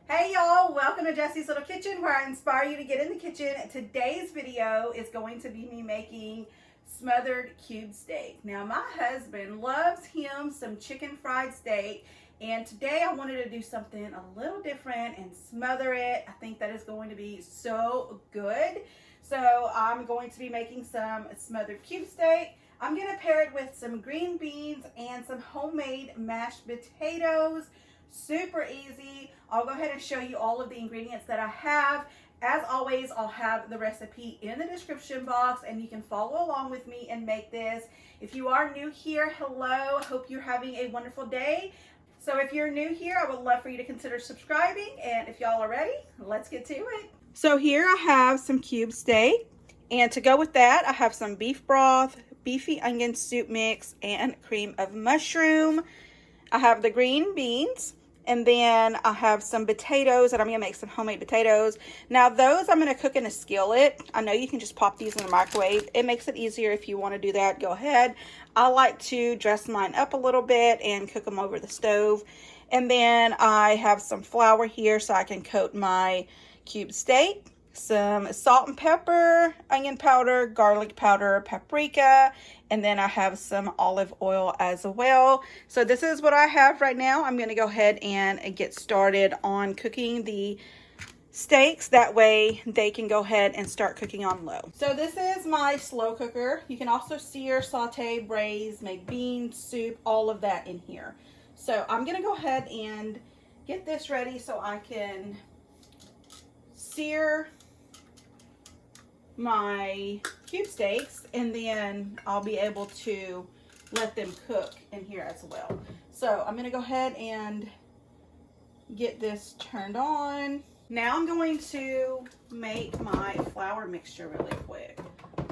Hey y'all, welcome to Jessie's Little Kitchen where I inspire you to get in the kitchen. Today's video is going to be me making smothered cube steak. Now my husband loves him some chicken fried steak, and today I wanted to do something a little different and smother it. I think that is going to be so good. So I'm going to be making some smothered cube steak. I'm going to pair it with some green beans and some homemade mashed potatoes. Super easy. I'll go ahead and show you all of the ingredients that I have. As always, I'll have the recipe in the description box and you can follow along with me and make this. If you are new here, hello. Hope you're having a wonderful day. So if you're new here, I would love for you to consider subscribing. And if y'all are ready, let's get to it. So here I have some cube steak. And to go with that, I have some beef broth, beefy onion soup mix, and cream of mushroom. I have the green beans. And then I have some potatoes that I'm going to make some homemade potatoes. Now those I'm going to cook in a skillet. I know you can just pop these in the microwave. It makes it easier if you want to do that. Go ahead. I like to dress mine up a little bit and cook them over the stove. And then I have some flour here so I can coat my cube steak. Some salt and pepper, onion powder, garlic powder, paprika, and then I have some olive oil as well. So this is what I have right now. I'm going to go ahead and get started on cooking the steaks. That way they can go ahead and start cooking on low. So this is my slow cooker. You can also sear, saute, braise, make beans, soup, all of that in here. So I'm going to go ahead and get this ready so I can sear my cube steaks, and then I'll be able to let them cook in here as well. So I'm going to go ahead and get this turned on. Now I'm going to make my flour mixture really quick.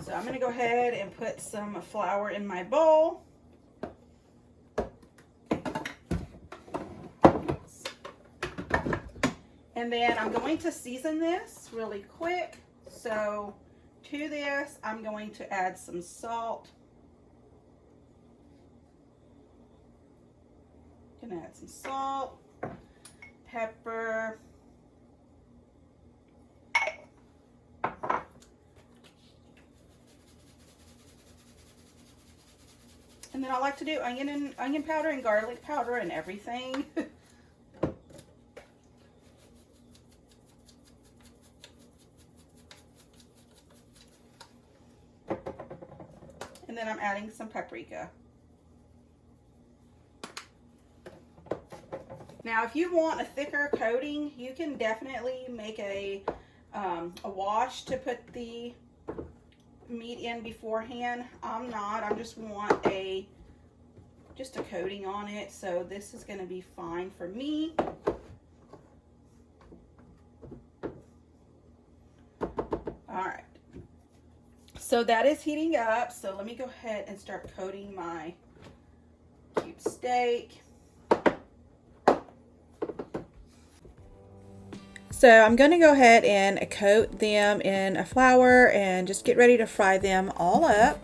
So I'm going to go ahead and put some flour in my bowl. And then I'm going to season this really quick. So to this, I'm going to add some salt. Gonna add some salt, pepper, and then I like to do onion powder and garlic powder and everything. And then I'm adding some paprika. Now, if you want a thicker coating, you can definitely make a wash to put the meat in beforehand. I'm not. I just want just a coating on it. So this is going to be fine for me. All right. So that is heating up. So let me go ahead and start coating my cube steak. So I'm going to go ahead and coat them in a flour and just get ready to fry them all up.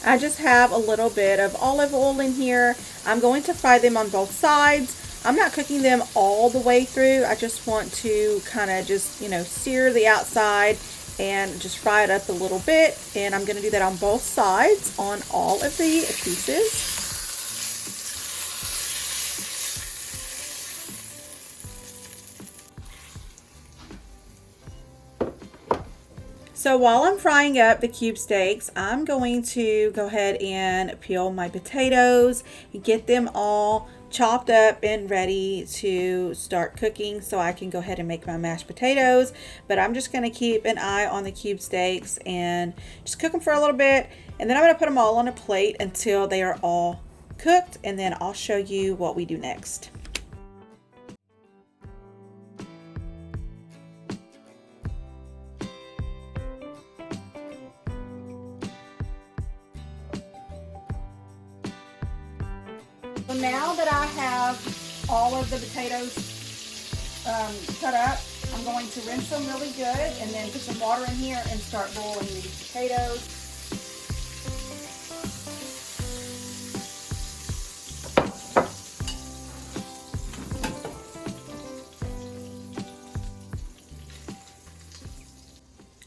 I just have a little bit of olive oil in here. I'm going to fry them on both sides. I'm not cooking them all the way through. I just want to kind of just, sear the outside and just fry it up a little bit. And I'm going to do that on both sides on all of the pieces. So while I'm frying up the cube steaks, I'm going to go ahead and peel my potatoes, get them all chopped up and ready to start cooking so I can go ahead and make my mashed potatoes. But I'm just going to keep an eye on the cube steaks and just cook them for a little bit. And then I'm going to put them all on a plate until they are all cooked, and then I'll show you what we do next. So now that I have all of the potatoes cut up. I'm going to rinse them really good and then put some water in here and start boiling these potatoes.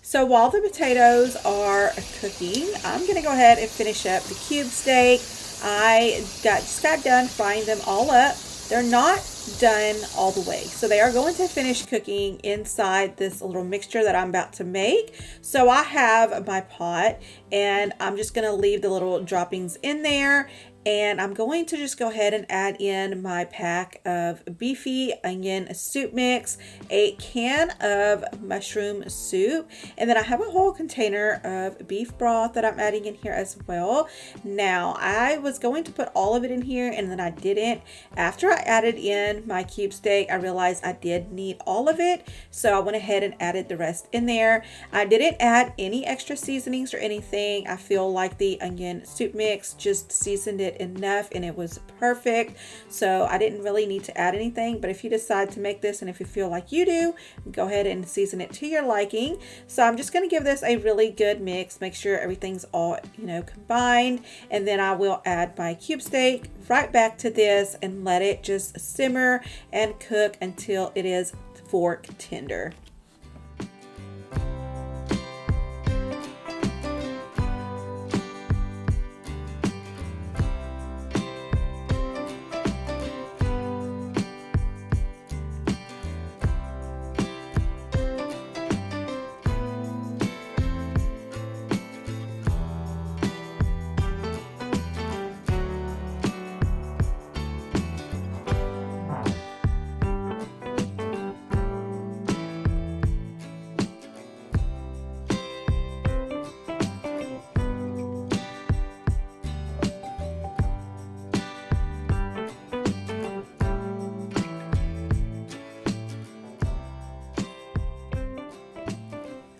So while the potatoes are cooking, I'm going to go ahead and finish up the cube steak. I just got done frying them all up. They're not done all the way, so they are going to finish cooking inside this little mixture that I'm about to make. So I have my pot and I'm just going to leave the little droppings in there, and I'm going to just go ahead and add in my pack of beefy onion soup mix, a can of mushroom soup, and then I have a whole container of beef broth that I'm adding in here as well. Now I was going to put all of it in here and then I didn't. After I added in my cube steak, I realized I did need all of it, so I went ahead and added the rest in there. I didn't add any extra seasonings or anything. I feel like the onion soup mix just seasoned it enough and it was perfect, so I didn't really need to add anything. But if you decide to make this and if you feel like you do, go ahead and season it to your liking. So I'm just going to give this a really good mix, make sure everything's all combined, and then I will add my cube steak right back to this and let it just simmer and cook until it is fork tender.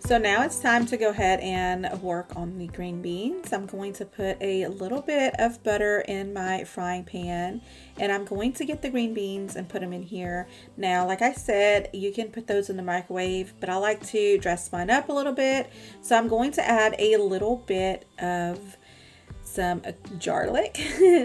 So now it's time to go ahead and work on the green beans. I'm going to put a little bit of butter in my frying pan, and I'm going to get the green beans and put them in here. Now, like I said, you can put those in the microwave, but I like to dress mine up a little bit. So I'm going to add a little bit of some garlic.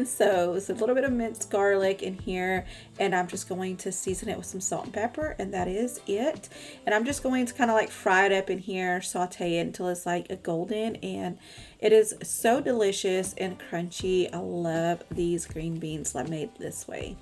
So it's a little bit of minced garlic in here, and I'm just going to season it with some salt and pepper, and that is it. And I'm just going to kind of like fry it up in here, saute it until it's like a golden, and it is so delicious and crunchy. I love these green beans made this way.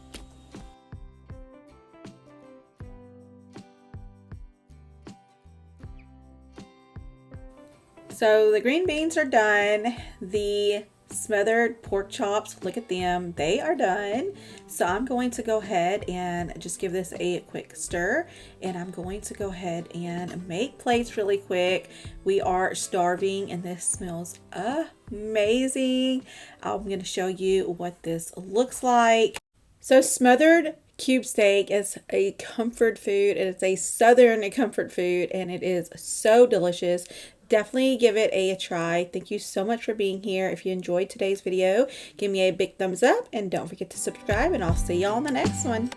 So the green beans are done. The smothered pork chops, look at them, they are done. So I'm going to go ahead and just give this a quick stir, and I'm going to go ahead and make plates really quick. We are starving and this smells amazing. I'm going to show you what this looks like. So smothered cube steak is a comfort food. It is a southern comfort food and it is so delicious. Definitely give it a try. Thank you so much for being here. If you enjoyed today's video, give me a big thumbs up and don't forget to subscribe, and I'll see y'all in the next one.